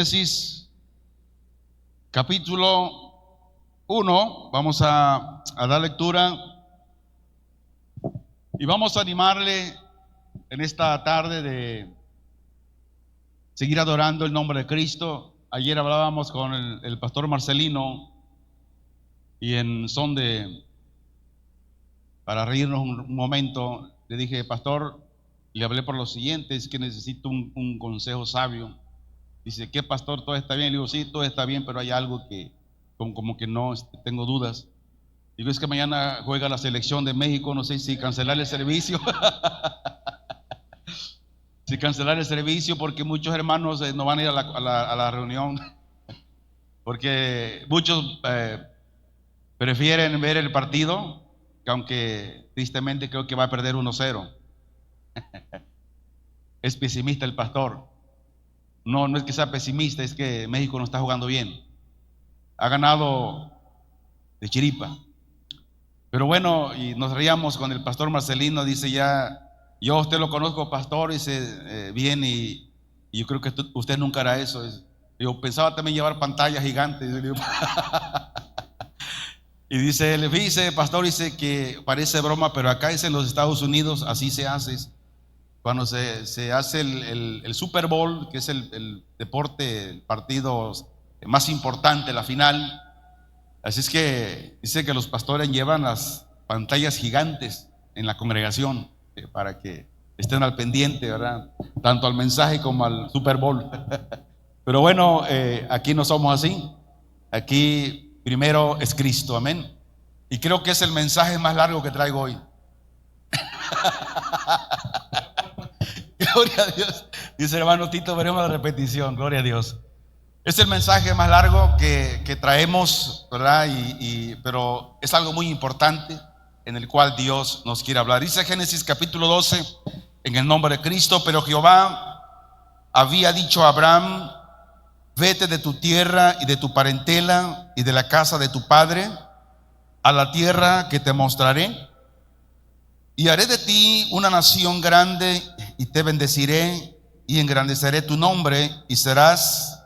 Génesis capítulo 1, vamos a dar lectura y vamos a animarle en esta tarde de seguir adorando el nombre de Cristo. Ayer hablábamos con el pastor Marcelino y en son de, para reírnos un momento, le dije: pastor, le hablé por lo siguiente, es que necesito un consejo sabio. Dice: ¿qué, pastor? ¿Todo está bien? Le digo: sí, todo está bien, pero hay algo que como que no, tengo dudas. Digo: es que mañana juega la selección de México, no sé si cancelar el servicio. Si cancelar el servicio, porque muchos hermanos no van a ir a la reunión, porque muchos prefieren ver el partido, que aunque tristemente creo que va a perder 1-0. Es pesimista el pastor. No es que sea pesimista, es que México no está jugando bien. Ha ganado de chiripa. Pero bueno, y nos reíamos con el pastor Marcelino. Dice: ya, yo a usted lo conozco, pastor, dice, bien, y yo creo que usted nunca hará eso. Yo pensaba también llevar pantallas gigantes. Y dice él: dice, pastor, dice que parece broma, pero acá es en los Estados Unidos, así se hace. Cuando se hace el Super Bowl, que es el deporte, el partido más importante, la final. Así es que dice que los pastores llevan las pantallas gigantes en la congregación para que estén al pendiente, ¿verdad? Tanto al mensaje como al Super Bowl. Pero bueno, aquí no somos así. Aquí primero es Cristo, amén. Y creo que es el mensaje más largo que traigo hoy. Gloria a Dios. Dice el hermano Tito: veremos la repetición. Gloria a Dios. Es el mensaje más largo que traemos, ¿verdad? Pero es algo muy importante en el cual Dios nos quiere hablar. Dice Génesis capítulo 12, en el nombre de Cristo: pero Jehová había dicho a Abraham: vete de tu tierra y de tu parentela y de la casa de tu padre a la tierra que te mostraré, y haré de ti una nación grande, y te bendeciré y engrandeceré tu nombre, y serás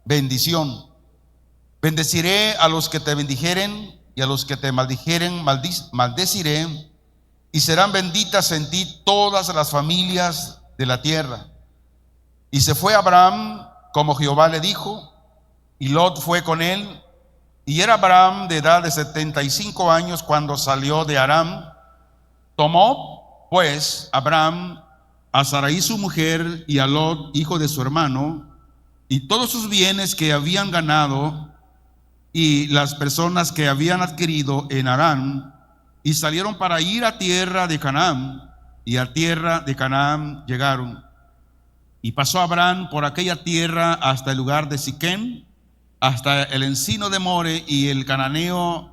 bendición. Bendeciré a los que te bendijeren, y a los que te maldijeren maldeciré, y serán benditas en ti todas las familias de la tierra. Y se fue Abraham como Jehová le dijo, y Lot fue con él. Y era Abraham de edad de 75 años cuando salió de Aram. Tomó pues Abraham a Sarai su mujer, y a Lot hijo de su hermano, y todos sus bienes que habían ganado, y las personas que habían adquirido en Harán, y salieron para ir a tierra de Canaán, y a tierra de Canaán llegaron. Y pasó Abraham por aquella tierra hasta el lugar de Siquem, hasta el encino de More, y el cananeo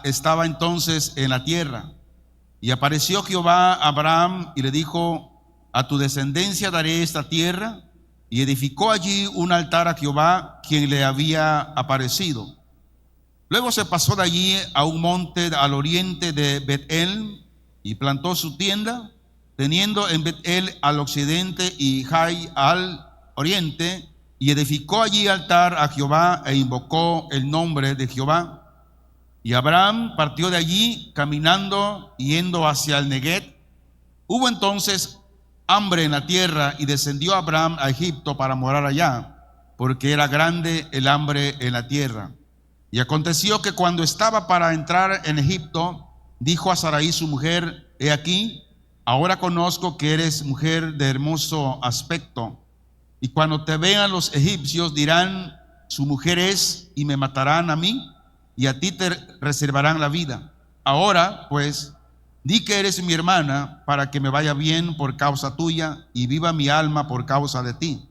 estaba entonces en la tierra. Y apareció Jehová a Abraham y le dijo: a tu descendencia daré esta tierra. Y edificó allí un altar a Jehová, quien le había aparecido. Luego se pasó de allí a un monte al oriente de Bet-el, y plantó su tienda, teniendo en Bet-el al occidente y Jai al oriente, y edificó allí altar a Jehová e invocó el nombre de Jehová. Y Abraham partió de allí caminando, yendo hacia el Neguet. Hubo entonces hambre en la tierra, y descendió Abraham a Egipto para morar allá, porque era grande el hambre en la tierra. Y aconteció que cuando estaba para entrar en Egipto, dijo a Sarai su mujer: he aquí, ahora conozco que eres mujer de hermoso aspecto, y cuando te vean los egipcios dirán: su mujer es, y me matarán a mí, y a ti te reservarán la vida. Ahora pues, di que eres mi hermana, para que me vaya bien por causa tuya, y viva mi alma por causa de ti.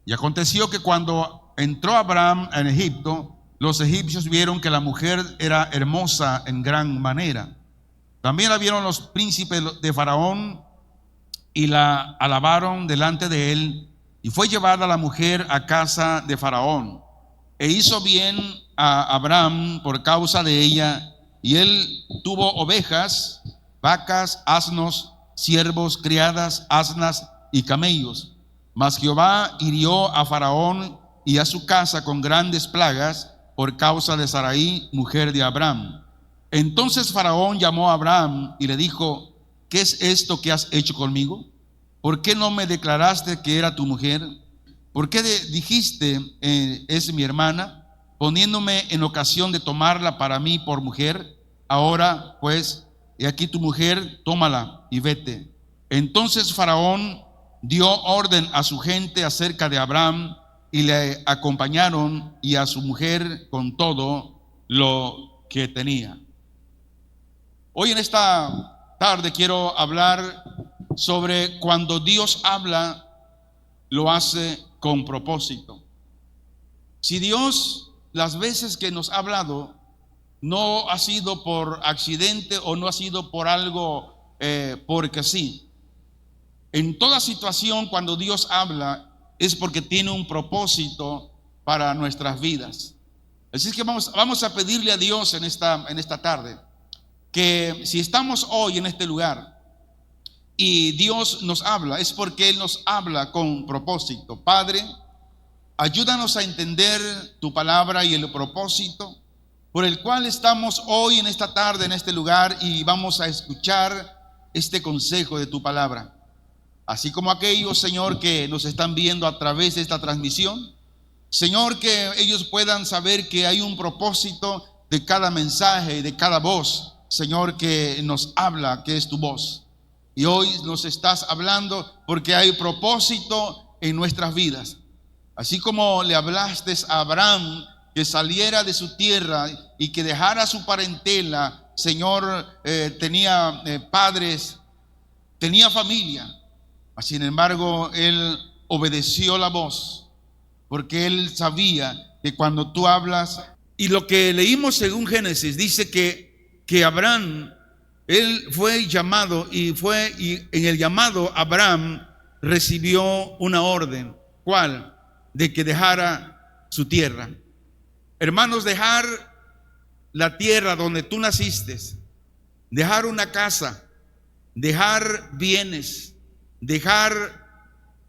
Y aconteció que cuando entró Abraham en Egipto, los egipcios vieron que la mujer era hermosa en gran manera. También la vieron los príncipes de Faraón, y la alabaron delante de él. Y fue llevada la mujer a casa de Faraón. E hizo bien a Abraham por causa de ella, y él tuvo ovejas, vacas, asnos, siervos, criadas, asnas y camellos. Mas Jehová hirió a Faraón y a su casa con grandes plagas por causa de Sarai, mujer de Abraham. Entonces Faraón llamó a Abraham y le dijo: ¿qué es esto que has hecho conmigo? ¿Por qué no me declaraste que era tu mujer? ¿Por qué dijiste, es mi hermana, poniéndome en ocasión de tomarla para mí por mujer? Ahora pues, he aquí tu mujer, tómala y vete. Entonces Faraón dio orden a su gente acerca de Abraham, y le acompañaron, y a su mujer con todo lo que tenía. Hoy en esta tarde quiero hablar sobre cuando Dios habla, lo hace con propósito. Si Dios, las veces que nos ha hablado, no ha sido por accidente o no ha sido por algo porque sí. En toda situación, cuando Dios habla, es porque tiene un propósito para nuestras vidas. Así es que vamos a pedirle a Dios en esta tarde que si estamos hoy en este lugar y Dios nos habla, es porque Él nos habla con propósito. Padre, ayúdanos a entender tu palabra y el propósito por el cual estamos hoy en esta tarde en este lugar, y vamos a escuchar este consejo de tu palabra. Así como aquellos, Señor, que nos están viendo a través de esta transmisión, Señor, que ellos puedan saber que hay un propósito de cada mensaje, de cada voz, Señor, que nos habla, que es tu voz. Y hoy nos estás hablando porque hay propósito en nuestras vidas. Así como le hablaste a Abraham que saliera de su tierra y que dejara su parentela, Señor, tenía padres, tenía familia. Sin embargo, él obedeció la voz, porque él sabía que cuando tú hablas, y lo que leímos según Génesis, dice que Abraham, él fue llamado, y en el llamado Abraham recibió una orden. ¿Cuál? De que dejara su tierra. Hermanos, dejar la tierra donde tú naciste, dejar una casa, dejar bienes, dejar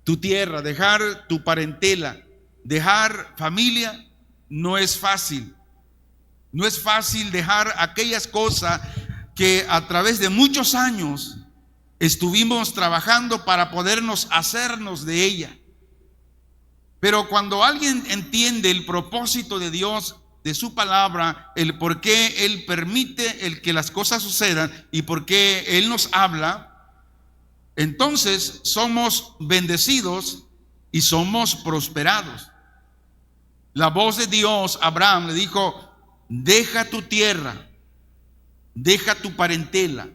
tu tierra, dejar tu parentela, dejar familia, no es fácil. No es fácil dejar aquellas cosas que a través de muchos años estuvimos trabajando para podernos hacernos de ella. Pero cuando alguien entiende el propósito de Dios, de su palabra, el por qué Él permite el que las cosas sucedan y por qué Él nos habla, entonces somos bendecidos y somos prosperados. La voz de Dios a Abraham le dijo: deja tu tierra, deja tu parentela,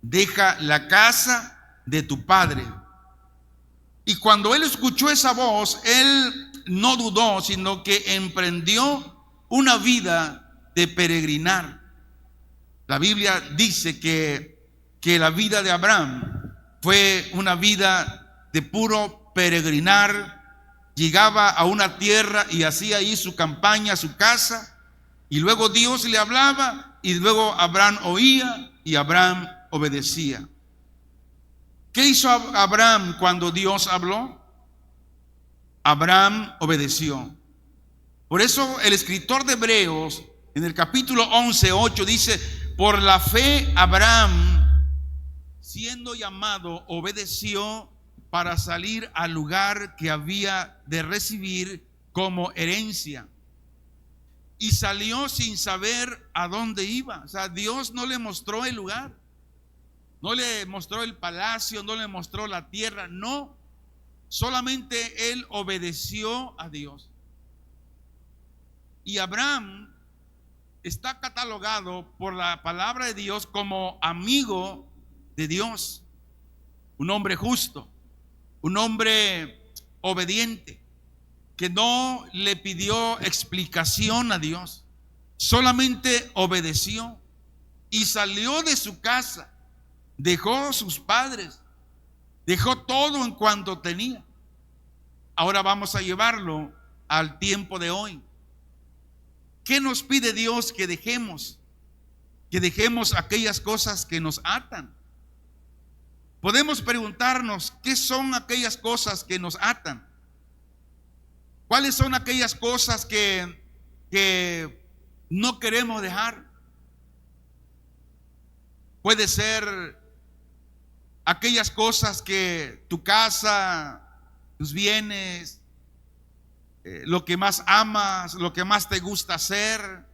deja la casa de tu padre. Y cuando él escuchó esa voz, él no dudó, sino que emprendió una vida de peregrinar. La Biblia dice que la vida de Abraham fue una vida de puro peregrinar. Llegaba a una tierra y hacía ahí su campaña, su casa, y luego Dios le hablaba, y luego Abraham oía y Abraham obedecía. ¿Qué hizo Abraham cuando Dios habló? Abraham obedeció. Por eso el escritor de Hebreos en el capítulo 11:8 dice: por la fe Abraham, siendo llamado, obedeció para salir al lugar que había de recibir como herencia, y salió sin saber a dónde iba. O sea, Dios no le mostró el lugar, no le mostró el palacio, no le mostró la tierra, no, solamente él obedeció a Dios. Y Abraham está catalogado por la palabra de Dios como amigo de Dios, un hombre justo, un hombre obediente, que no le pidió explicación a Dios, solamente obedeció y salió de su casa, dejó a sus padres, dejó todo en cuanto tenía. Ahora vamos a llevarlo al tiempo de hoy. ¿Qué nos pide Dios que dejemos? Que dejemos aquellas cosas que nos atan. Podemos preguntarnos, ¿qué son aquellas cosas que nos atan? ¿Cuáles son aquellas cosas que no queremos dejar? Puede ser aquellas cosas que tu casa, tus bienes, lo que más amas, lo que más te gusta hacer.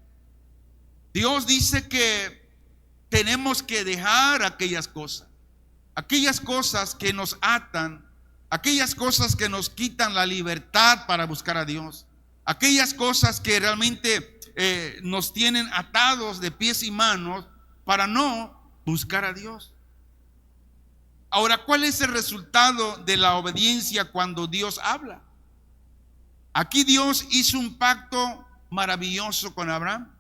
Dios dice que tenemos que dejar aquellas cosas que nos atan, aquellas cosas que nos quitan la libertad para buscar a Dios, aquellas cosas que realmente nos tienen atados de pies y manos para no buscar a Dios. Ahora, ¿cuál es el resultado de la obediencia cuando Dios habla? Aquí Dios hizo un pacto maravilloso con Abraham,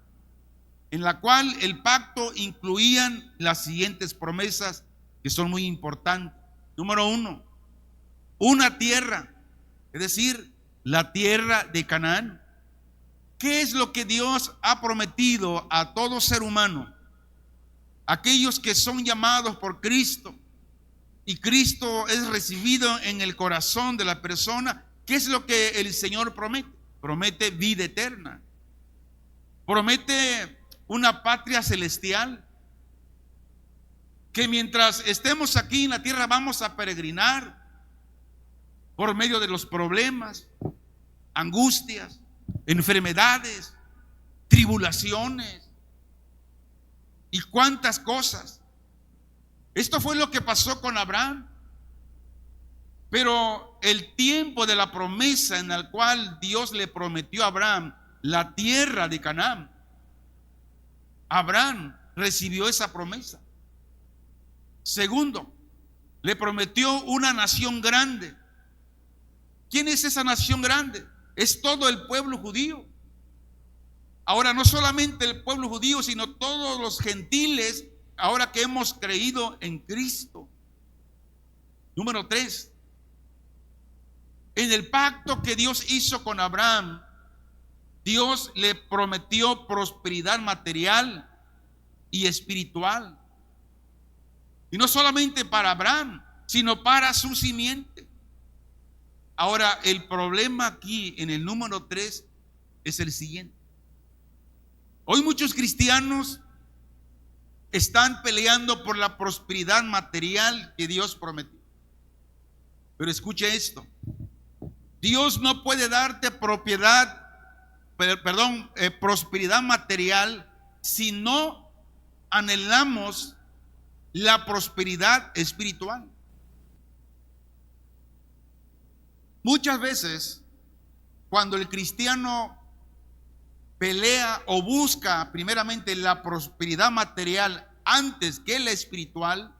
en la cual el pacto incluían las siguientes promesas que son muy importantes. Número 1, una tierra, es decir, la tierra de Canaán. ¿Qué es lo que Dios ha prometido a todo ser humano? Aquellos que son llamados por Cristo y Cristo es recibido en el corazón de la persona. ¿Qué es lo que el Señor promete? Promete vida eterna, promete una patria celestial, que mientras estemos aquí en la tierra vamos a peregrinar por medio de los problemas, angustias, enfermedades, tribulaciones y cuántas cosas. Esto fue lo que pasó con Abraham. Pero el tiempo de la promesa en el cual Dios le prometió a Abraham la tierra de Canaán, Abraham recibió esa promesa. Segundo, le prometió una nación grande. ¿Quién es esa nación grande? Es todo el pueblo judío. Ahora, no solamente el pueblo judío, sino todos los gentiles, ahora que hemos creído en Cristo. Número 3, en el pacto que Dios hizo con Abraham, Dios le prometió prosperidad material y espiritual. Y no solamente para Abraham, sino para su simiente. Ahora, el problema aquí en el número 3 es el siguiente. Hoy muchos cristianos están peleando por la prosperidad material que Dios prometió. Pero escuche esto. Dios no puede darte prosperidad material si no anhelamos la prosperidad espiritual. Muchas veces, cuando el cristiano pelea o busca primeramente la prosperidad material antes que la espiritual,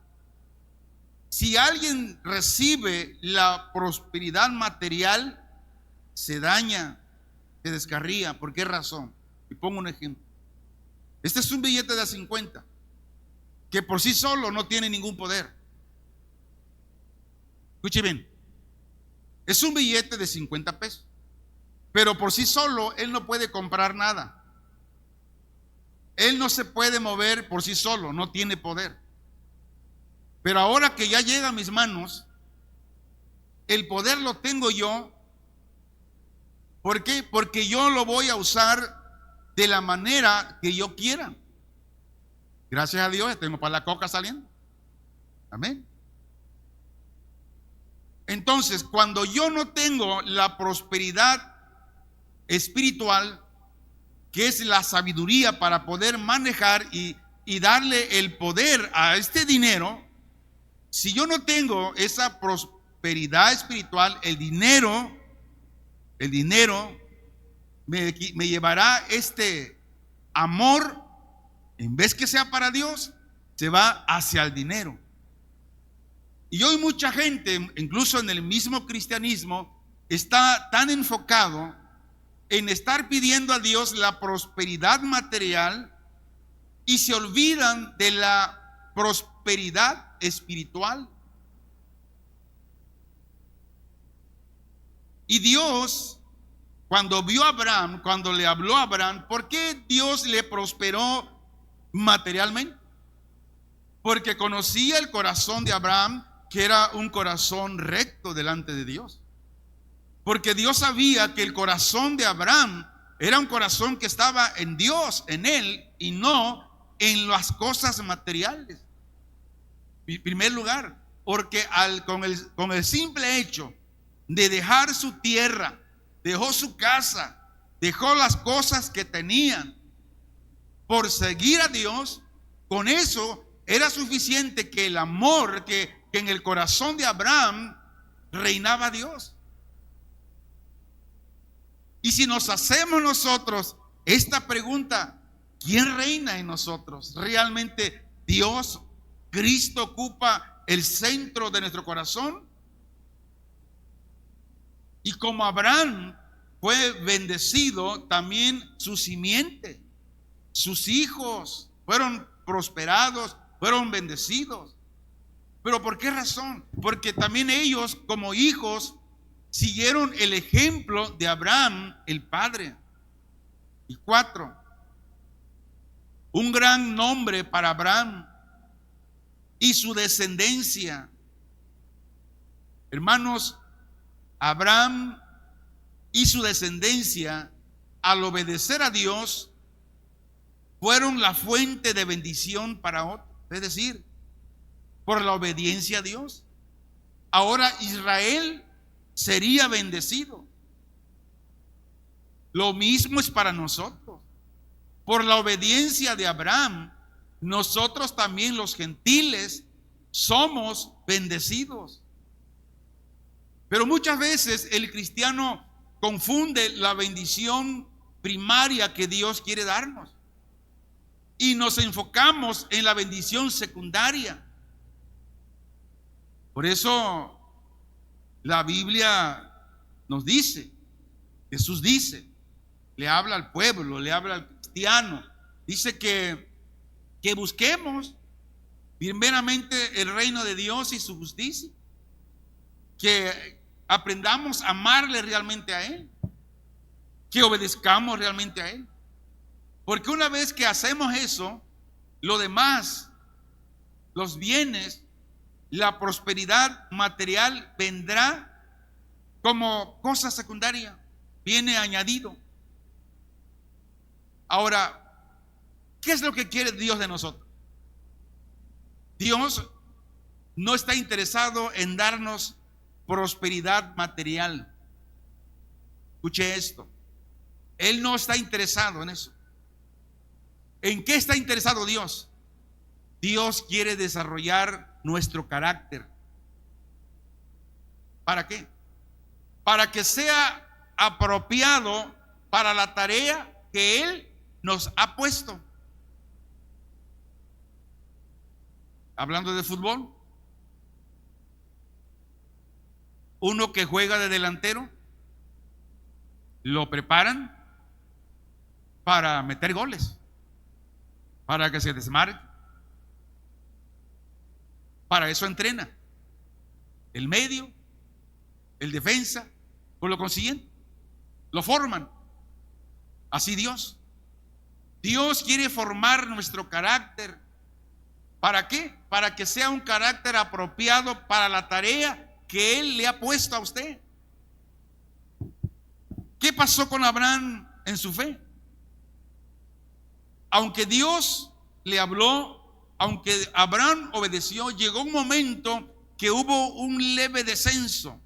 si alguien recibe la prosperidad material, se daña, se descarría. ¿Por qué razón? Y pongo un ejemplo. Este es un billete de 50 que por sí solo no tiene ningún poder. Escuche bien, es un billete de 50 pesos, pero por sí solo él no puede comprar nada. Él no se puede mover por sí solo, no tiene poder. Pero ahora que ya llega a mis manos, el poder lo tengo yo. ¿Por qué? Porque yo lo voy a usar de la manera que yo quiera. Gracias a Dios, tengo para la coca saliendo. Amén. Entonces, cuando yo no tengo la prosperidad espiritual, que es la sabiduría para poder manejar y darle el poder a este dinero, si yo no tengo esa prosperidad espiritual, el dinero me llevará este amor, en vez que sea para Dios, se va hacia el dinero. Y hoy mucha gente, incluso en el mismo cristianismo, está tan enfocado en estar pidiendo a Dios la prosperidad material y se olvidan de la prosperidad espiritual. Y Dios, cuando vio a Abraham, cuando le habló a Abraham, ¿por qué Dios le prosperó materialmente? Porque conocía el corazón de Abraham, que era un corazón recto delante de Dios. porque Dios sabía que el corazón de Abraham era un corazón que estaba en Dios, en él, y no en las cosas materiales. En primer lugar, porque con el simple hecho de dejar su tierra, dejó su casa, dejó las cosas que tenían por seguir a Dios, con eso era suficiente que el amor que en el corazón de Abraham reinaba Dios. Y si nos hacemos nosotros esta pregunta, ¿quién reina en nosotros? ¿Realmente Dios, Cristo ocupa el centro de nuestro corazón? Y como Abraham fue bendecido, también su simiente, sus hijos fueron prosperados, fueron bendecidos. ¿Pero por qué razón? Porque también ellos, como hijos, siguieron el ejemplo de Abraham, el padre. Y 4, un gran nombre para Abraham y su descendencia. Hermanos, Abraham y su descendencia, al obedecer a Dios, fueron la fuente de bendición para otros. Es decir, por la obediencia a Dios, ahora Israel sería bendecido. Lo mismo es para nosotros. Por la obediencia de Abraham, nosotros también los gentiles somos bendecidos. Pero muchas veces el cristiano confunde la bendición primaria que Dios quiere darnos y nos enfocamos en la bendición secundaria. Por eso la Biblia nos dice, Jesús dice, le habla al pueblo, le habla al cristiano, dice que busquemos primeramente el reino de Dios y su justicia, que aprendamos a amarle realmente a Él, que obedezcamos realmente a Él, porque una vez que hacemos eso, lo demás, los bienes, la prosperidad material vendrá como cosa secundaria, viene añadido. Ahora, ¿qué es lo que quiere Dios de nosotros? Dios no está interesado en darnos prosperidad material. Escuche esto. Él no está interesado en eso. ¿En qué está interesado Dios? Dios quiere desarrollar nuestro carácter. ¿Para qué? Para que sea apropiado para la tarea que Él nos ha puesto. Hablando de fútbol, uno que juega de delantero, lo preparan para meter goles, para que se desmarque. Para eso entrena el medio, el defensa, por lo consiguiente, lo forman. Así Dios quiere formar nuestro carácter. ¿Para qué? Para que sea un carácter apropiado para la tarea que Él le ha puesto a usted. ¿Qué pasó con Abraham en su fe? Aunque Dios le habló, aunque Abraham obedeció, llegó un momento que hubo un leve descenso.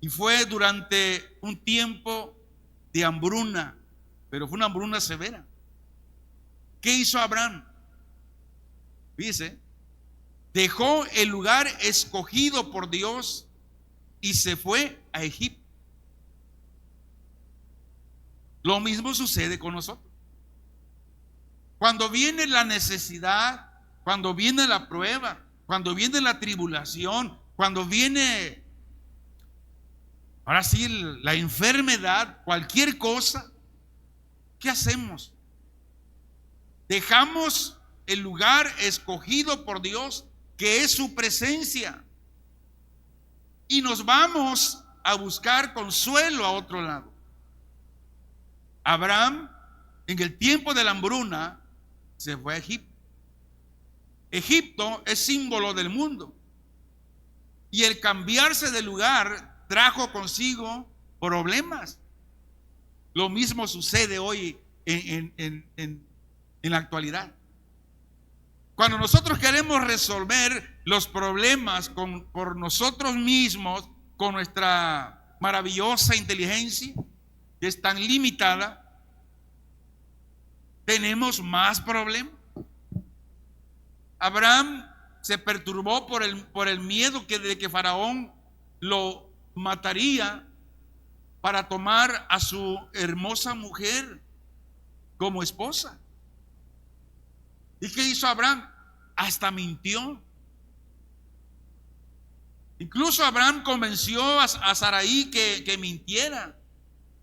Y fue durante un tiempo de hambruna, pero fue una hambruna severa. ¿Qué hizo Abraham? Dice, dejó el lugar escogido por Dios y se fue a Egipto. Lo mismo sucede con nosotros. Cuando viene la necesidad, cuando viene la prueba, cuando viene la tribulación, cuando viene, ahora sí, la enfermedad, cualquier cosa, ¿qué hacemos? Dejamos el lugar escogido por Dios, que es su presencia, y nos vamos a buscar consuelo a otro lado. Abraham, en el tiempo de la hambruna, se fue a Egipto. Egipto es símbolo del mundo, y el cambiarse de lugar trajo consigo problemas. Lo mismo sucede hoy en la actualidad. Cuando nosotros queremos resolver los problemas por nosotros mismos, con nuestra maravillosa inteligencia, que es tan limitada, tenemos más problemas. Abraham se perturbó por el miedo de que Faraón lo mataría para tomar a su hermosa mujer como esposa. ¿Y qué hizo Abraham? Hasta mintió. Incluso Abraham convenció a Sarai que mintiera,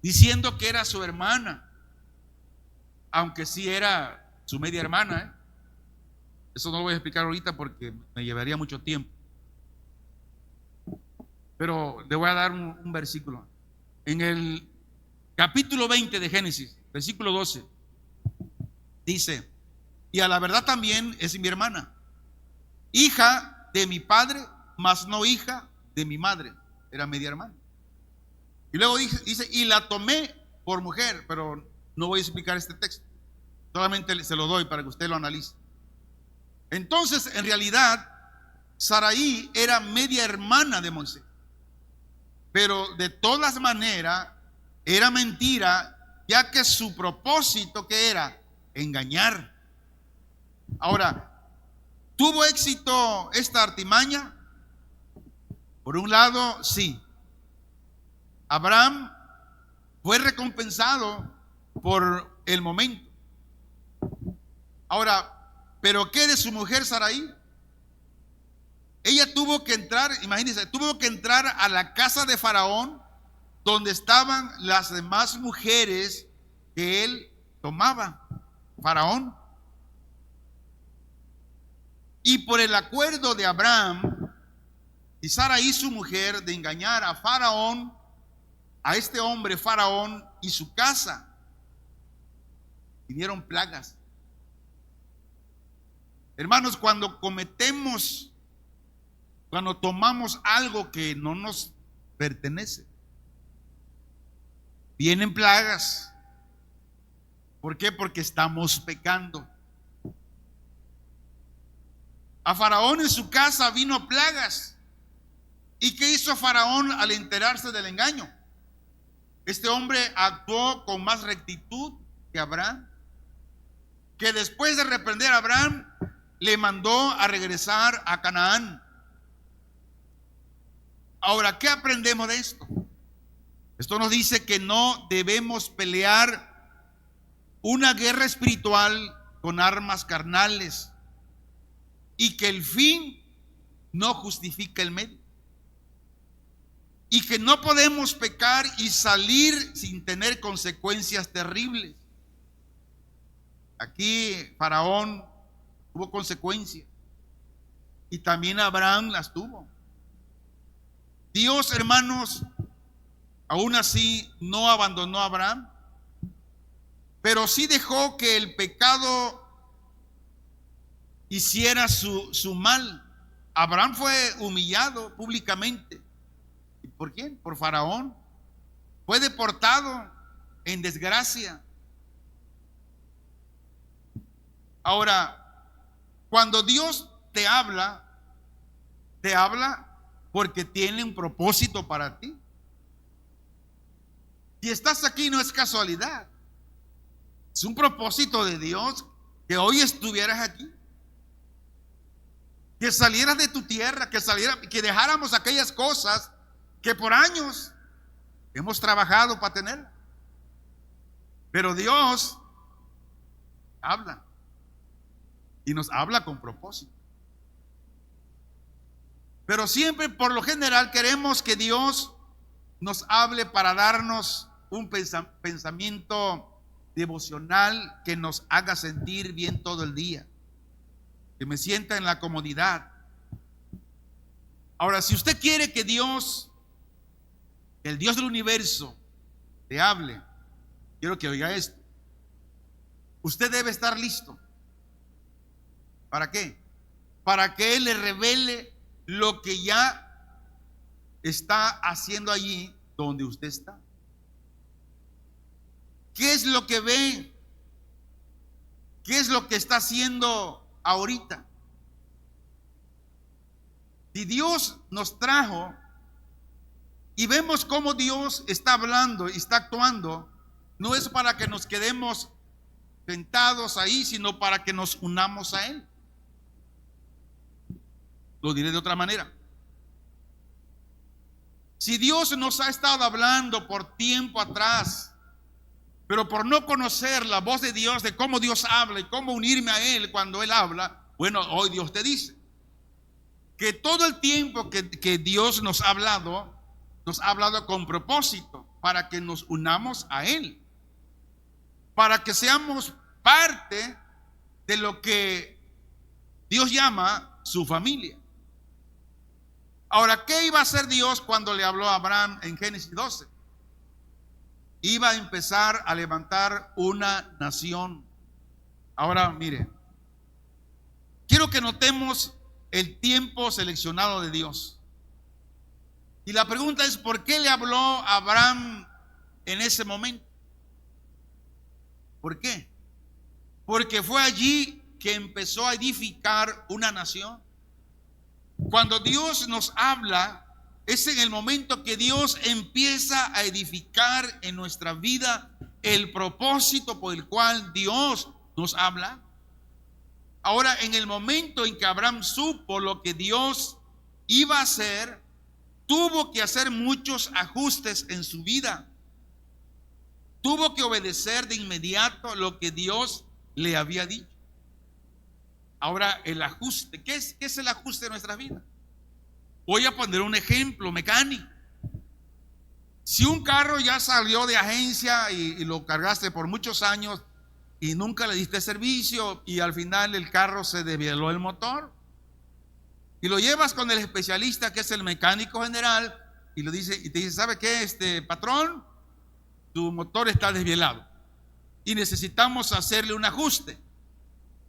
diciendo que era su hermana, aunque sí era su media hermana. Eso no lo voy a explicar ahorita porque me llevaría mucho tiempo. Pero le voy a dar un versículo. En el capítulo 20 de Génesis, versículo 12, dice: y a la verdad también es mi hermana, hija de mi padre, mas no hija de mi madre. Era media hermana. Y luego dice, y la tomé por mujer, pero no voy a explicar este texto, solamente se lo doy para que usted lo analice. Entonces, en realidad, Sarai era media hermana de Moisés, pero de todas maneras era mentira, ya que su propósito que era engañar. Ahora, ¿tuvo éxito esta artimaña? Por un lado, sí. Abraham fue recompensado por el momento. Ahora, ¿pero qué de su mujer Sarai? Ella tuvo que entrar, imagínense, tuvo que entrar a la casa de Faraón, donde estaban las demás mujeres que él tomaba, Faraón. Y por el acuerdo de Abraham y Sarai, su mujer, de engañar a Faraón, a este hombre Faraón y su casa, vinieron plagas. Hermanos, cuando tomamos algo que no nos pertenece, vienen plagas. ¿Por qué? Porque estamos pecando. A Faraón en su casa vino plagas. ¿Y qué hizo Faraón al enterarse del engaño? Este hombre actuó con más rectitud que Abraham, que después de reprender a Abraham, le mandó a regresar a Canaán. Ahora, ¿qué aprendemos de esto? Esto nos dice que no debemos pelear una guerra espiritual con armas carnales, y que el fin no justifica el medio, y que no podemos pecar y salir sin tener consecuencias terribles. Aquí Faraón tuvo consecuencias y también Abraham las tuvo. Dios, hermanos, aún así no abandonó a Abraham, pero sí dejó que el pecado hiciera su mal. Abraham fue humillado públicamente. ¿Y por quién? Por Faraón. Fue deportado en desgracia. Ahora, cuando Dios te habla porque tiene un propósito para ti. Si estás aquí no es casualidad, es un propósito de Dios que hoy estuvieras aquí, que salieras de tu tierra, que dejáramos aquellas cosas que por años hemos trabajado para tener. Pero Dios habla y nos habla con propósito. Pero siempre, por lo general, queremos que Dios nos hable para darnos un pensamiento devocional que nos haga sentir bien todo el día, que me sienta en la comodidad. Ahora, si usted quiere que Dios, el Dios del universo, te hable, quiero que oiga esto. Usted debe estar listo. ¿Para qué? Para que Él le revele lo que ya está haciendo allí donde usted está? ¿Qué es lo que ve? ¿Qué es lo que está haciendo ahorita? Si Dios nos trajo y vemos cómo Dios está hablando y está actuando, no es para que nos quedemos sentados ahí, sino para que nos unamos a Él. Lo diré de otra manera. Si Dios nos ha estado hablando por tiempo atrás, pero por no conocer la voz de Dios, de cómo Dios habla y cómo unirme a Él cuando Él habla, bueno, hoy Dios te dice que todo el tiempo que Dios nos ha hablado con propósito, para que nos unamos a Él, para que seamos parte de lo que Dios llama su familia. Ahora, ¿qué iba a hacer Dios cuando le habló a Abraham en Génesis 12? Iba a empezar a levantar una nación. Ahora, mire, quiero que notemos el tiempo seleccionado de Dios. Y la pregunta es, ¿por qué le habló a Abraham en ese momento? ¿Por qué? Porque fue allí que empezó a edificar una nación. Cuando Dios nos habla, es en el momento que Dios empieza a edificar en nuestra vida el propósito por el cual Dios nos habla. Ahora, en el momento en que Abraham supo lo que Dios iba a hacer, tuvo que hacer muchos ajustes en su vida. Tuvo que obedecer de inmediato lo que Dios le había dicho. Ahora, el ajuste, ¿qué es el ajuste de nuestra vida? Voy a poner un ejemplo mecánico. Si un carro ya salió de agencia y lo cargaste por muchos años y nunca le diste servicio y al final el carro se desvieló el motor y lo llevas con el especialista que es el mecánico general y te dice, ¿sabe qué, patrón? Tu motor está desvielado y necesitamos hacerle un ajuste.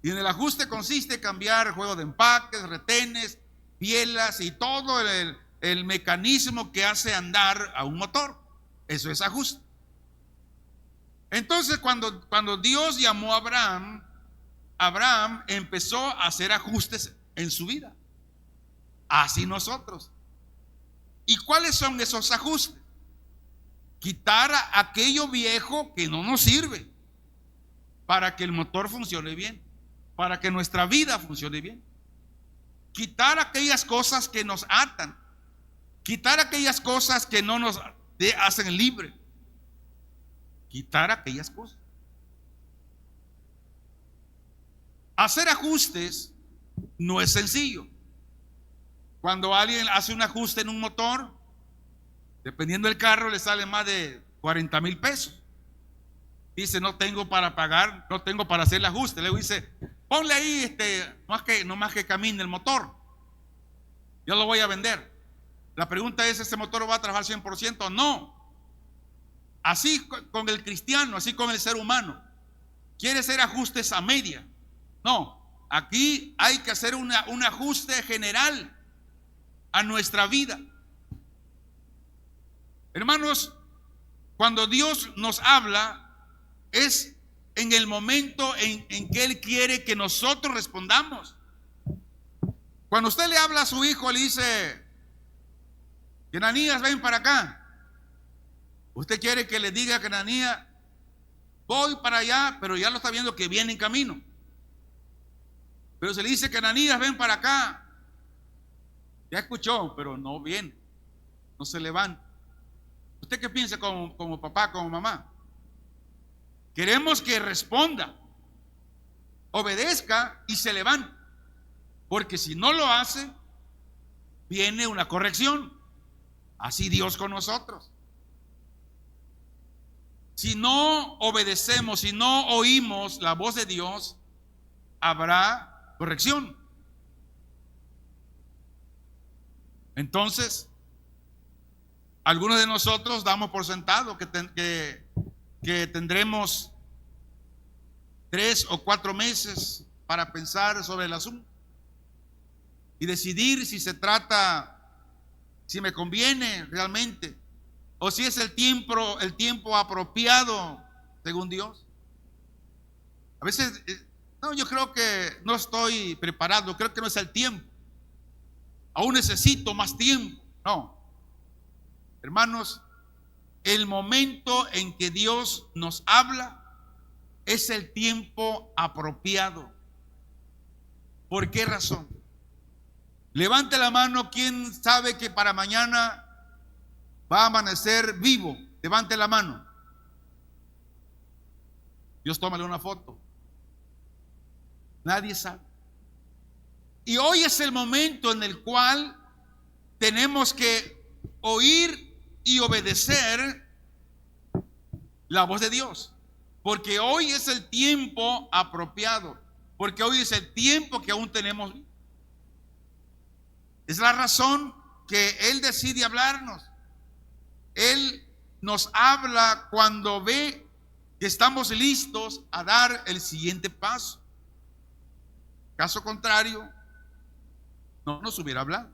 Y en el ajuste consiste en cambiar juego de empaques, retenes, bielas y todo el mecanismo que hace andar a un motor. Eso es ajuste. Entonces cuando Dios llamó a Abraham, Abraham empezó a hacer ajustes en su vida. Así nosotros. ¿Y cuáles son esos ajustes? Quitar aquello viejo que no nos sirve para que el motor funcione bien, para que nuestra vida funcione bien. Quitar aquellas cosas que nos atan, quitar aquellas cosas que no nos hacen libre, quitar aquellas cosas. Hacer ajustes no es sencillo. Cuando alguien hace un ajuste en un motor, dependiendo del carro, le sale más de 40,000 pesos. Dice, no tengo para pagar, no tengo para hacer el ajuste. Luego dice, ponle ahí no más que camine el motor. Yo lo voy a vender. La pregunta es, ¿ese motor va a trabajar 100% o no? Así con el cristiano, así con el ser humano. ¿Quiere hacer ajustes a media? No, aquí hay que hacer un ajuste general a nuestra vida. Hermanos, cuando Dios nos habla, es en el momento en que Él quiere que nosotros respondamos. Cuando usted le habla a su hijo, le dice, Ananías, ven para acá. Usted quiere que le diga que Ananías, voy para allá, pero ya lo está viendo que viene en camino. Pero se le dice que Ananías, ven para acá. Ya escuchó, pero no viene, no se levanta. ¿Usted qué piensa como papá, como mamá? Queremos que responda, obedezca y se levante. Porque si no lo hace, viene una corrección. Así Dios con nosotros. Si no obedecemos, si no oímos la voz de Dios, habrá corrección. Entonces, algunos de nosotros damos por sentado que tendremos 3 o 4 meses para pensar sobre el asunto y decidir si se trata si me conviene realmente, o si es el tiempo apropiado según Dios. A veces, no, yo creo que no estoy preparado, creo que no es el tiempo, aún necesito más tiempo. No, hermanos, el momento en que Dios nos habla es el tiempo apropiado. ¿Por qué razón? Levante la mano quien sabe que para mañana va a amanecer vivo. Levante la mano. Dios, tómale una foto. Nadie sabe. Y hoy es el momento en el cual tenemos que oír y obedecer la voz de Dios. Porque hoy es el tiempo apropiado. Porque hoy es el tiempo que aún tenemos. Es la razón que Él decide hablarnos. Él nos habla cuando ve que estamos listos a dar el siguiente paso. Caso contrario, no nos hubiera hablado.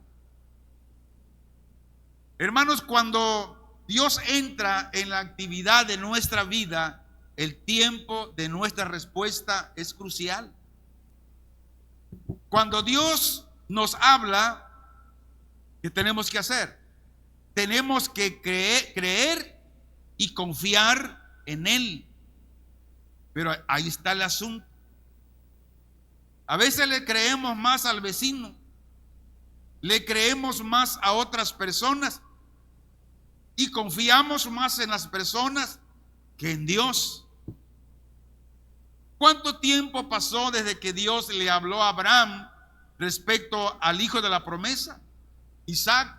Hermanos, cuando Dios entra en la actividad de nuestra vida, el tiempo de nuestra respuesta es crucial. Cuando Dios nos habla, ¿qué tenemos que hacer? Tenemos que creer y confiar en Él. Pero ahí está el asunto. A veces le creemos más al vecino, le creemos más a otras personas y confiamos más en las personas que en Dios. ¿Cuánto tiempo pasó desde que Dios le habló a Abraham respecto al hijo de la promesa, Isaac,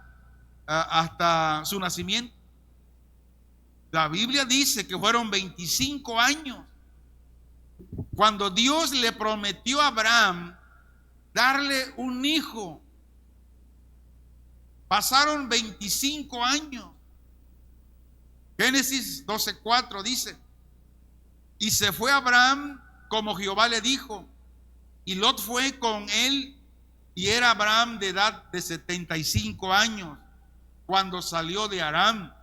hasta su nacimiento? La Biblia dice que fueron 25 años. Cuando Dios le prometió a Abraham darle un hijo, pasaron 25 años. Génesis 12:4 dice: y se fue Abraham como Jehová le dijo, y Lot fue con él, y era Abraham de edad de 75 años cuando salió de Aram.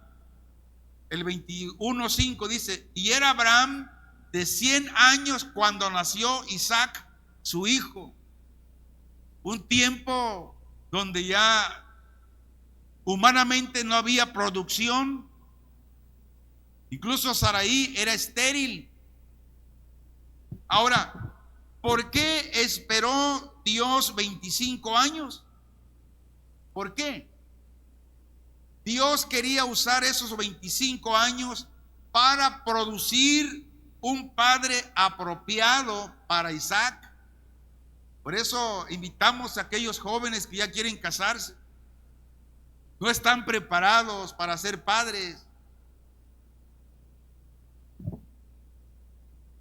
El 21:5 dice: y era Abraham de 100 años cuando nació Isaac, su hijo. Un tiempo donde ya humanamente no había producción. Incluso Saraí era estéril. Ahora, ¿por qué esperó Dios 25 años? ¿Por qué? Dios quería usar esos 25 años para producir un padre apropiado para Isaac. Por eso invitamos a aquellos jóvenes que ya quieren casarse. No están preparados para ser padres.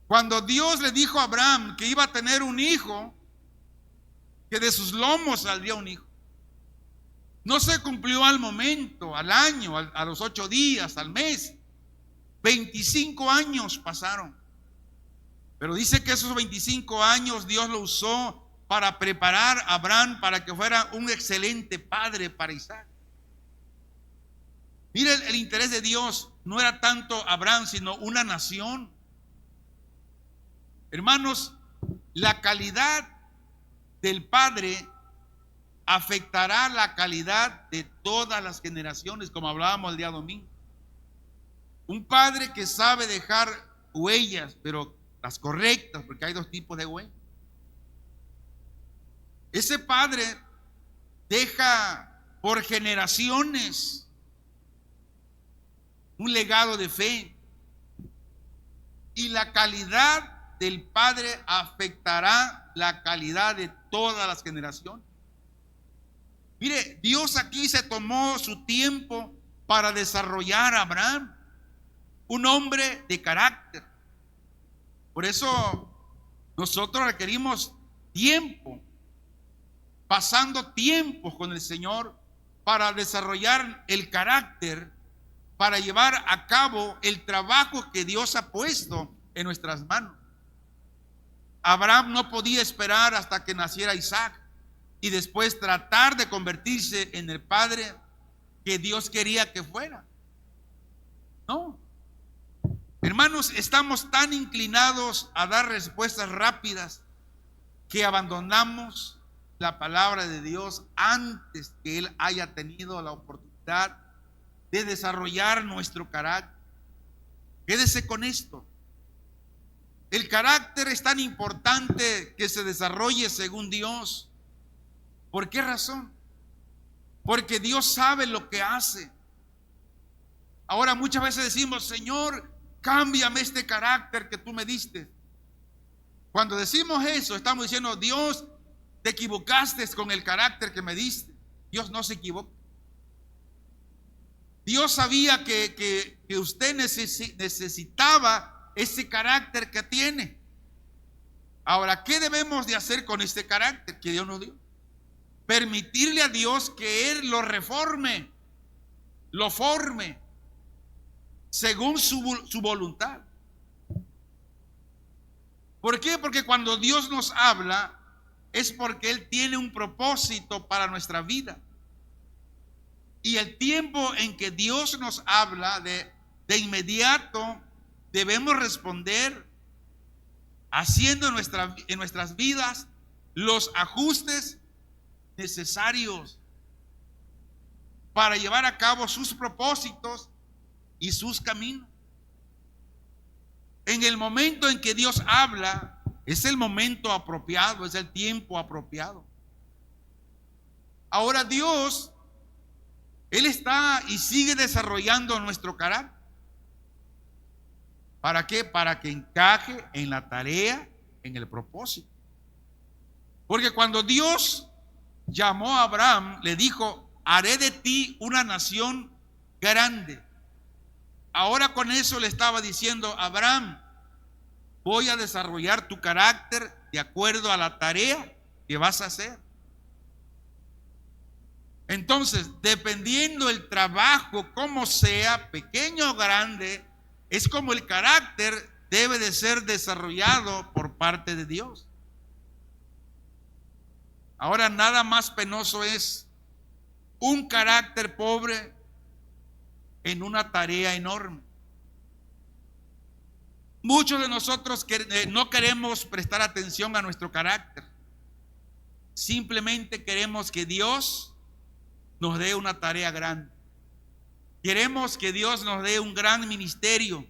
Cuando Dios le dijo a Abraham que iba a tener un hijo, que de sus lomos saldría un hijo, no se cumplió al momento, al año, a los 8 días, al mes. 25 años pasaron. Pero dice que esos 25 años Dios lo usó para preparar a Abraham para que fuera un excelente padre para Isaac. Mire, el interés de Dios no era tanto Abraham, sino una nación. Hermanos, la calidad del padre afectará la calidad de todas las generaciones, como hablábamos el día domingo. Un padre que sabe dejar huellas, pero las correctas, porque hay 2 tipos de huellas. Ese padre deja por generaciones un legado de fe, y la calidad del padre afectará la calidad de todas las generaciones. Mire, Dios aquí se tomó su tiempo para desarrollar a Abraham, un hombre de carácter. Por eso nosotros requerimos tiempo, pasando tiempos con el Señor para desarrollar el carácter, para llevar a cabo el trabajo que Dios ha puesto en nuestras manos. Abraham no podía esperar hasta que naciera Isaac y después tratar de convertirse en el padre que Dios quería que fuera. No. Hermanos, estamos tan inclinados a dar respuestas rápidas que abandonamos la palabra de Dios antes que Él haya tenido la oportunidad de desarrollar nuestro carácter. Quédese con esto. El carácter es tan importante que se desarrolle según Dios. ¿Por qué razón? Porque Dios sabe lo que hace. Ahora muchas veces decimos: Señor, cámbiame este carácter que tú me diste. Cuando decimos eso, estamos diciendo: Dios, te equivocaste con el carácter que me diste. Dios no se equivoca. Dios sabía que usted necesitaba ese carácter que tiene. Ahora, ¿qué debemos de hacer con este carácter que Dios nos dio? Permitirle a Dios que Él lo reforme, lo forme según su voluntad. ¿Por qué? Porque cuando Dios nos habla es porque Él tiene un propósito para nuestra vida. Y el tiempo en que Dios nos habla, de inmediato debemos responder haciendo en nuestras vidas los ajustes necesarios para llevar a cabo sus propósitos y sus caminos. En el momento en que Dios habla, es el momento apropiado, es el tiempo apropiado. Ahora Dios, Él está y sigue desarrollando nuestro carácter. ¿Para qué? Para que encaje en la tarea, en el propósito. Porque cuando Dios llamó a Abraham, le dijo: haré de ti una nación grande. Ahora con eso le estaba diciendo: Abraham, voy a desarrollar tu carácter de acuerdo a la tarea que vas a hacer. Entonces, dependiendo el trabajo, como sea, pequeño o grande, es como el carácter debe de ser desarrollado por parte de Dios. Ahora, nada más penoso es un carácter pobre en una tarea enorme. Muchos de nosotros no queremos prestar atención a nuestro carácter. Simplemente queremos que Dios nos dé una tarea grande. Queremos que Dios nos dé un gran ministerio,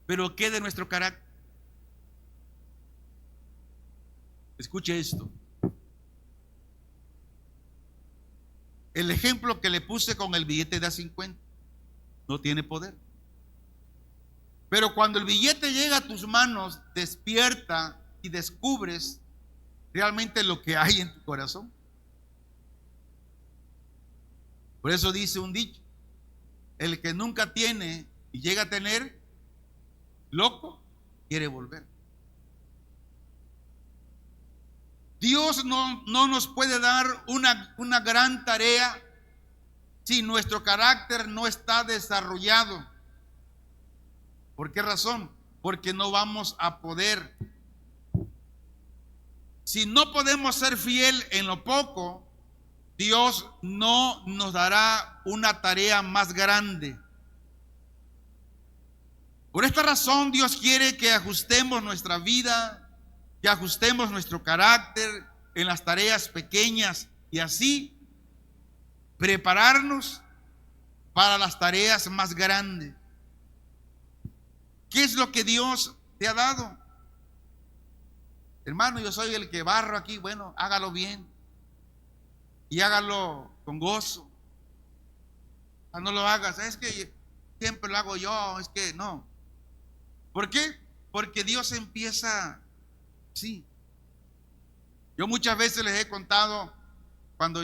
pero ¿qué de nuestro carácter? Escuche esto. El ejemplo que le puse con el billete de A50 no tiene poder. Pero cuando el billete llega a tus manos, despierta y descubres realmente lo que hay en tu corazón. Por eso dice un dicho: el que nunca tiene y llega a tener, loco quiere volver. Dios no nos puede dar una gran tarea si nuestro carácter no está desarrollado. ¿Por qué razón? Porque no vamos a poder. Si no podemos ser fiel en lo poco, Dios no nos dará una tarea más grande. Por esta razón, Dios quiere que ajustemos nuestra vida, que ajustemos nuestro carácter en las tareas pequeñas y así prepararnos para las tareas más grandes. ¿Qué es lo que Dios te ha dado? Hermano, yo soy el que barro aquí. Bueno, hágalo bien y hágalo con gozo. No lo hagas: es que siempre lo hago yo, es que no. ¿Por qué? Porque Dios empieza así. Yo muchas veces les he contado cuando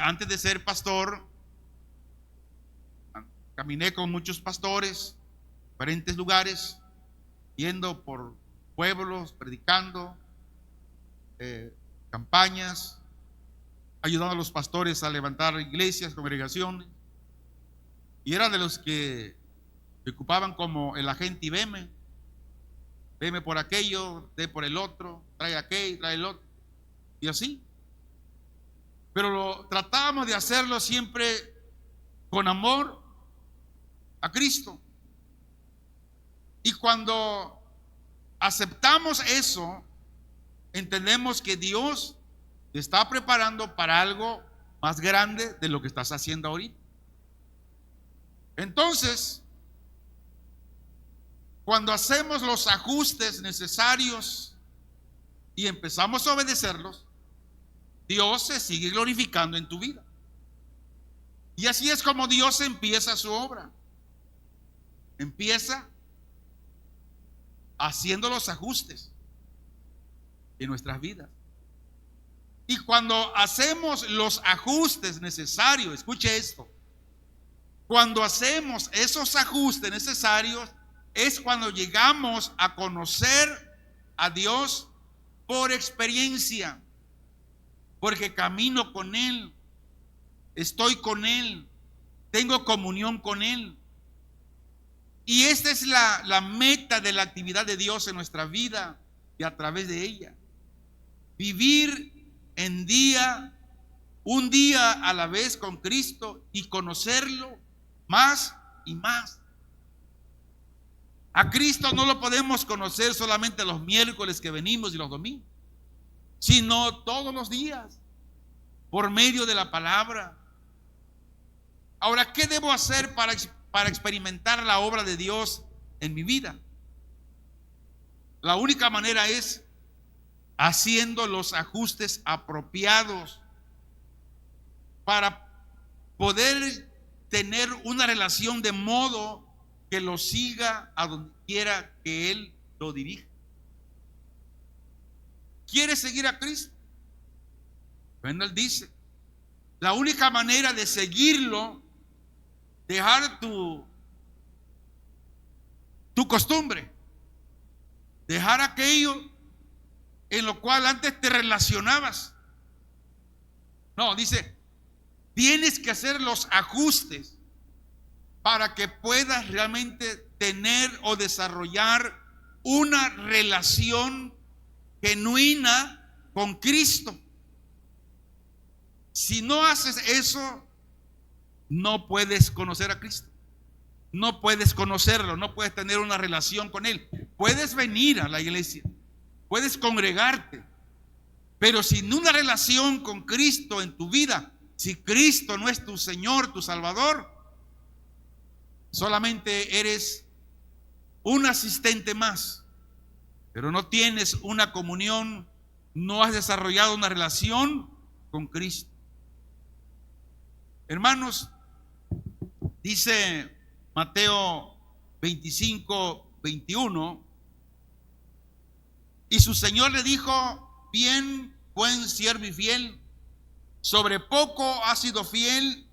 antes de ser pastor, caminé con muchos pastores, diferentes lugares, yendo por pueblos, predicando, campañas, ayudando a los pastores a levantar iglesias, congregaciones. Y era de los que se ocupaban como el agente y veme por aquello, de por el otro, trae aquello, trae el otro, y así. Pero tratábamos de hacerlo siempre con amor a Cristo. Y cuando aceptamos eso, entendemos que Dios te está preparando para algo más grande de lo que estás haciendo ahorita. Entonces, cuando hacemos los ajustes necesarios y empezamos a obedecerlos, Dios se sigue glorificando en tu vida. Y así es como Dios empieza su obra. Empieza haciendo los ajustes en nuestras vidas. Y cuando hacemos los ajustes necesarios, escuche esto, cuando hacemos esos ajustes necesarios, es cuando llegamos a conocer a Dios por experiencia, porque camino con Él, estoy con Él, tengo comunión con Él. Y esta es la meta de la actividad de Dios en nuestra vida y a través de ella. Vivir un día a la vez con Cristo y conocerlo más y más. A Cristo no lo podemos conocer solamente los miércoles que venimos y los domingos, sino todos los días, por medio de la palabra. Ahora, ¿qué debo hacer para experimentar la obra de Dios en mi vida? La única manera es haciendo los ajustes apropiados para poder tener una relación de modo que lo siga a donde quiera que Él lo dirija. ¿Quieres seguir a Cristo? Bueno, Él dice, la única manera de seguirlo, dejar tu costumbre, dejar aquello en lo cual antes te relacionabas. No, dice, tienes que hacer los ajustes para que puedas realmente tener o desarrollar una relación genuina con Cristo. Si no haces eso, no puedes conocer a Cristo, no puedes conocerlo, no puedes tener una relación con Él. Puedes venir a la iglesia, puedes congregarte, pero sin una relación con Cristo en tu vida, si Cristo no es tu Señor, tu Salvador, solamente eres un asistente más, pero no tienes una comunión, no has desarrollado una relación con Cristo. Hermanos, dice Mateo 25:21, y su Señor le dijo: bien, buen siervo y fiel, sobre poco has sido fiel,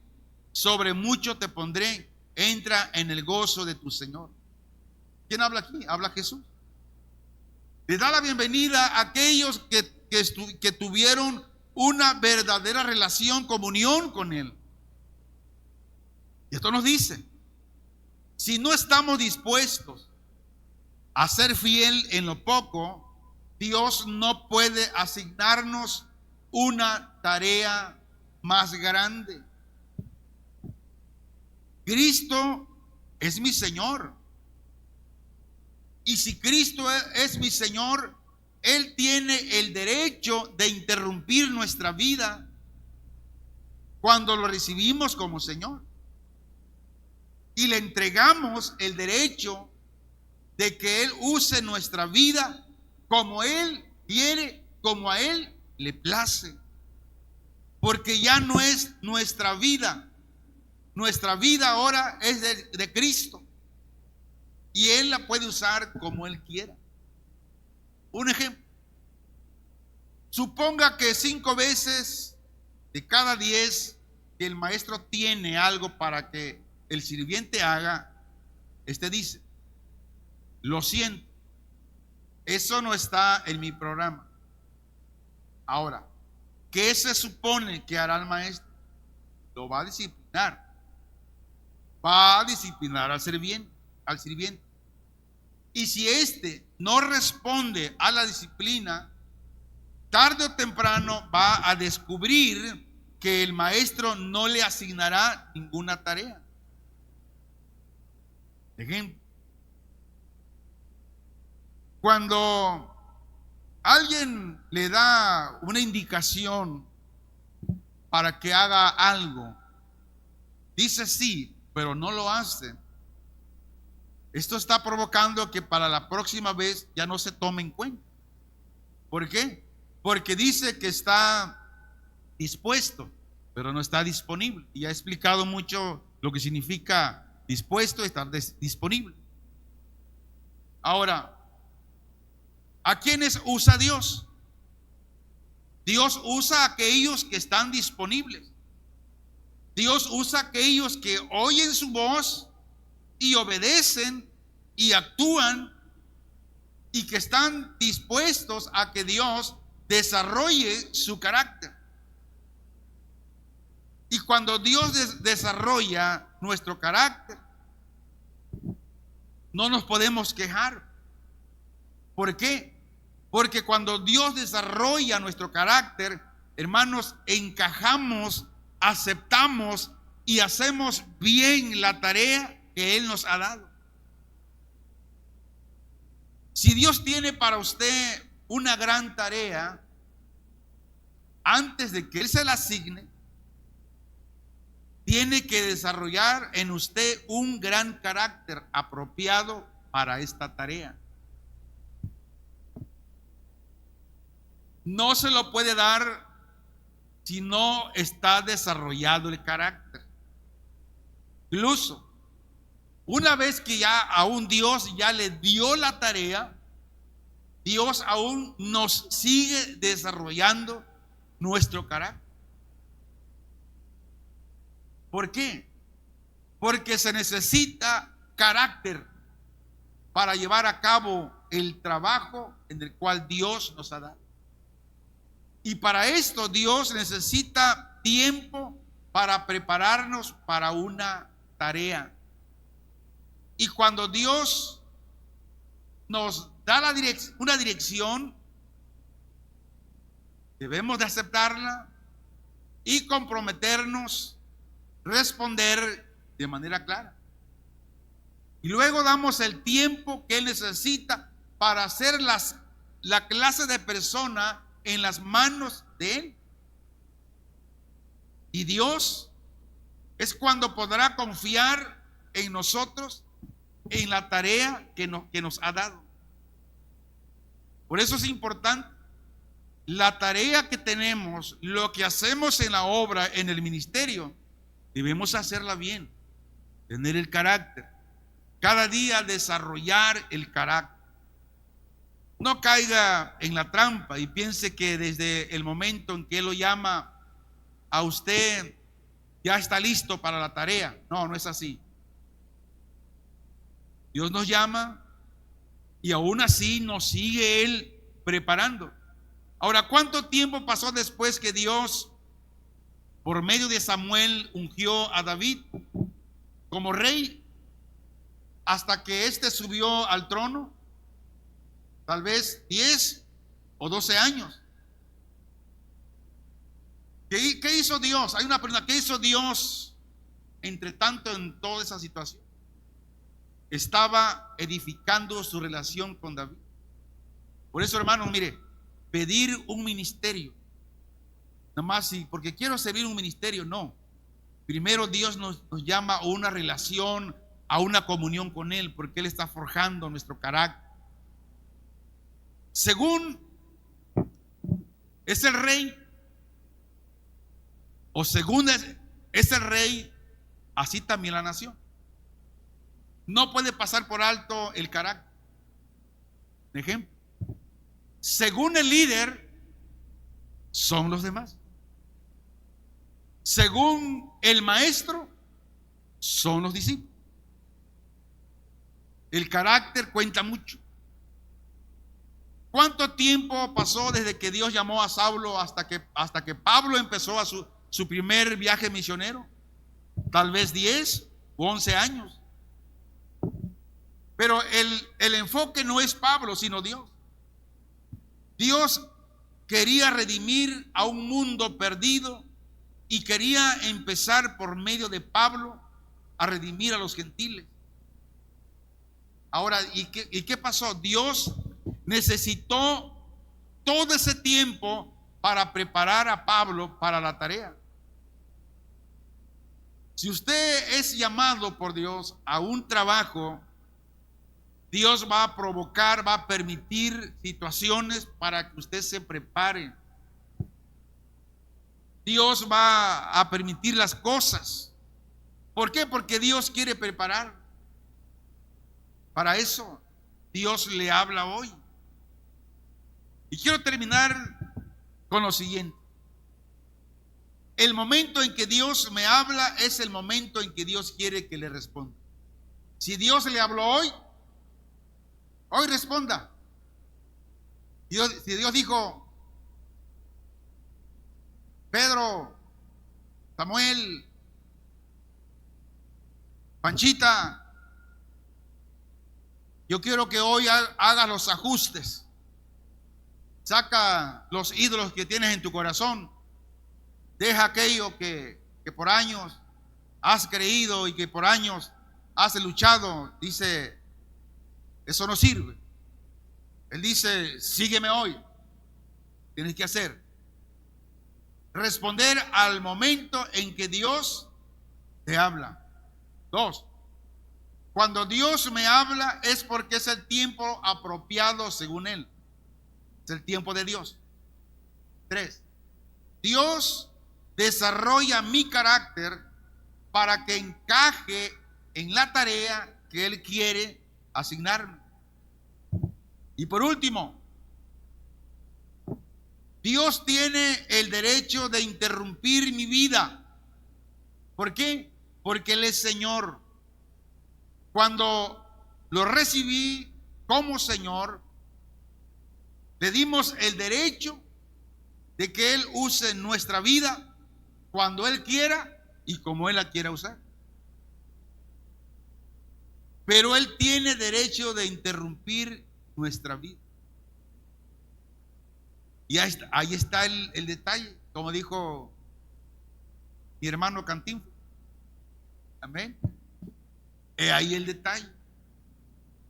sobre mucho te pondré, entra en el gozo de tu Señor. ¿Quién habla aquí? Habla Jesús. Le da la bienvenida a aquellos que tuvieron una verdadera relación, comunión con Él. Y esto nos dice, si no estamos dispuestos a ser fiel en lo poco, Dios no puede asignarnos una tarea más grande. Cristo es mi Señor. Y si Cristo es mi Señor, Él tiene el derecho de interrumpir nuestra vida cuando lo recibimos como Señor. Y le entregamos el derecho de que Él use nuestra vida como Él quiere, como a Él le place. Porque ya no es nuestra vida. Nuestra vida ahora es de Cristo. Y Él la puede usar como Él quiera. Un ejemplo. Suponga que 5 veces de cada 10 que el maestro tiene algo para que el sirviente haga, dice: lo siento, eso no está en mi programa. Ahora, ¿qué se supone que hará el maestro? Lo va a disciplinar. Va a disciplinar al sirviente. Y si no responde a la disciplina, tarde o temprano va a descubrir que el maestro no le asignará ninguna tarea. Ejemplo, cuando alguien le da una indicación para que haga algo, dice sí, pero no lo hace. Esto está provocando que para la próxima vez ya no se tome en cuenta. ¿Por qué? Porque dice que está dispuesto, pero no está disponible. Y ya he explicado mucho lo que significa dispuesto, estar disponible. Ahora, ¿a quiénes usa Dios? Dios usa a aquellos que están disponibles. Dios usa a aquellos que oyen su voz y obedecen y actúan y que están dispuestos a que Dios desarrolle su carácter. Y cuando Dios desarrolla nuestro carácter, no nos podemos quejar. ¿Por qué? Porque cuando Dios desarrolla nuestro carácter, hermanos, encajamos, aceptamos y hacemos bien la tarea que Él nos ha dado. Si Dios tiene para usted una gran tarea, antes de que Él se la asigne, tiene que desarrollar en usted un gran carácter apropiado para esta tarea. No se lo puede dar si no está desarrollado el carácter. Incluso, una vez que ya aún Dios ya le dio la tarea, Dios aún nos sigue desarrollando nuestro carácter. ¿Por qué? Porque se necesita carácter para llevar a cabo el trabajo en el cual Dios nos ha dado. Y para esto Dios necesita tiempo para prepararnos para una tarea. Y cuando Dios nos da una dirección, debemos de aceptarla y comprometernos, responder de manera clara. Y luego damos el tiempo que Él necesita para hacer la clase de persona en las manos de Él. Y Dios es cuando podrá confiar en nosotros, en la tarea que nos ha dado. Por eso es importante la tarea que tenemos, lo que hacemos en la obra, en el ministerio. Debemos hacerla bien, tener el carácter, cada día desarrollar el carácter. No caiga en la trampa y piense que desde el momento en que Él lo llama a usted, ya está listo para la tarea. No, no es así. Dios nos llama y aún así nos sigue Él preparando. Ahora, ¿cuánto tiempo pasó después que Dios, por medio de Samuel, ungió a David como rey, hasta que éste subió al trono? Tal vez 10 o 12 años. ¿Qué hizo Dios? Hay una pregunta: ¿qué hizo Dios entre tanto en toda esa situación? Estaba edificando su relación con David. Por eso, hermanos, mire, pedir un ministerio, nada más sí, porque quiero servir un ministerio, no. Primero Dios nos llama a una relación, a una comunión con Él, porque Él está forjando nuestro carácter. Según es el rey, o según es el rey, así también la nación. No puede pasar por alto el carácter. Por ejemplo, según el líder, son los demás. Según el maestro, son los discípulos. El carácter cuenta mucho. ¿Cuánto tiempo pasó desde que Dios llamó a Saulo hasta que Pablo empezó a su primer viaje misionero? Tal vez 10 o 11 años. Pero el enfoque no es Pablo, sino Dios. Dios quería redimir a un mundo perdido y quería empezar por medio de Pablo a redimir a los gentiles. Ahora, ¿y qué pasó? Dios necesitó todo ese tiempo para preparar a Pablo para la tarea. Si usted es llamado por Dios a un trabajo, Dios va a provocar, va a permitir situaciones para que usted se prepare. Dios va a permitir las cosas. ¿Por qué? Porque Dios quiere preparar. Para eso Dios le habla hoy. Y quiero terminar con lo siguiente. El momento en que Dios me habla es el momento en que Dios quiere que le responda. Si Dios le habló hoy, hoy responda. Si Dios dijo, Pedro, Samuel, Panchita, yo quiero que hoy hagas los ajustes. Saca los ídolos que tienes en tu corazón. Deja aquello que por años has creído y que por años has luchado. Dice, eso no sirve. Él dice, sígueme hoy. Tienes que hacer. Responder al momento en que Dios te habla. 2. Cuando Dios me habla es porque es el tiempo apropiado según Él. Es el tiempo de Dios. 3. Dios desarrolla mi carácter para que encaje en la tarea que Él quiere asignarme. Y por último, Dios tiene el derecho de interrumpir mi vida. ¿Por qué? Porque Él es Señor. Cuando lo recibí como Señor, le dimos el derecho de que Él use nuestra vida cuando Él quiera y como Él la quiera usar. Pero Él tiene derecho de interrumpir nuestra vida. Y ahí está el detalle, como dijo mi hermano Cantinflas. Amén. Ahí el detalle.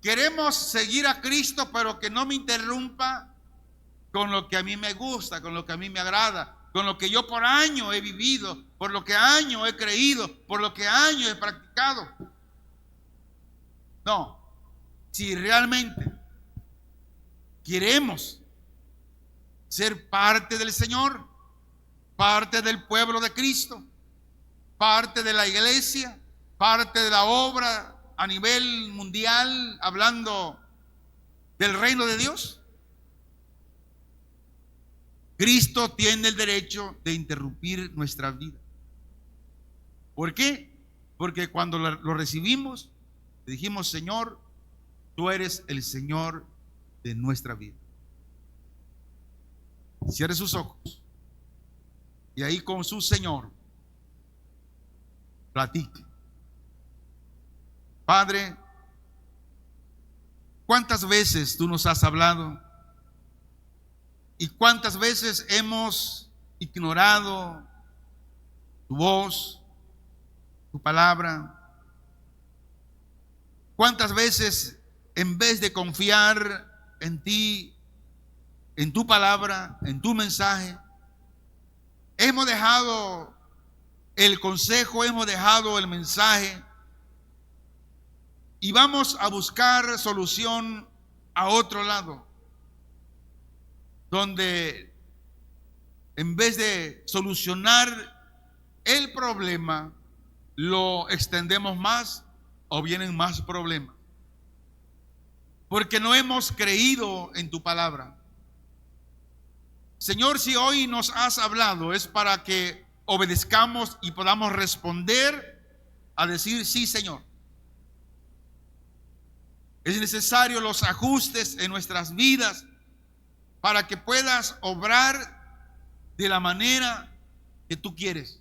Queremos seguir a Cristo, pero que no me interrumpa con lo que a mí me gusta, con lo que a mí me agrada, con lo que yo por años he vivido, por lo que años he creído, por lo que años he practicado. No, si realmente queremos ser parte del Señor, parte del pueblo de Cristo, parte de la iglesia, parte de la obra a nivel mundial, hablando del reino de Dios, Cristo tiene el derecho de interrumpir nuestra vida. ¿Por qué? Porque cuando lo recibimos, le dijimos, Señor, tú eres el Señor de nuestra vida. Cierre sus ojos y ahí con su Señor platique. Padre, ¿cuántas veces tú nos has hablado? ¿Y cuántas veces hemos ignorado tu voz, tu palabra? ¿Cuántas veces en vez de confiar en ti, en tu palabra, en tu mensaje, hemos dejado el consejo, hemos dejado el mensaje y vamos a buscar solución a otro lado, donde en vez de solucionar el problema, lo extendemos más o vienen más problemas? Porque no hemos creído en tu palabra. Señor, si hoy nos has hablado es para que obedezcamos y podamos responder a decir sí, Señor. Es necesario los ajustes en nuestras vidas para que puedas obrar de la manera que tú quieres.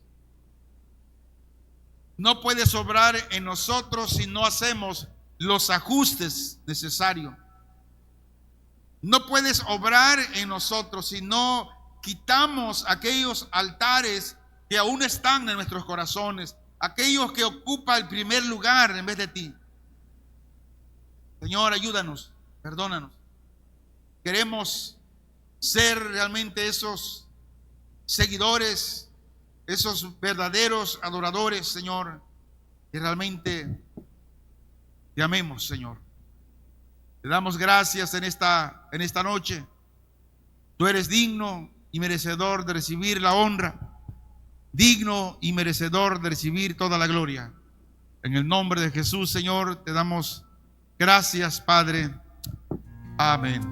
No puedes obrar en nosotros si no hacemos los ajustes necesarios. No puedes obrar en nosotros si no quitamos aquellos altares que aún están en nuestros corazones, aquellos que ocupan el primer lugar en vez de ti. Señor, ayúdanos, perdónanos. Queremos ser realmente esos seguidores, esos verdaderos adoradores, Señor, que realmente te amemos, Señor. Te damos gracias en esta noche. Tú eres digno y merecedor de recibir la honra, digno y merecedor de recibir toda la gloria. En el nombre de Jesús, Señor, te damos gracias, Padre. Amén.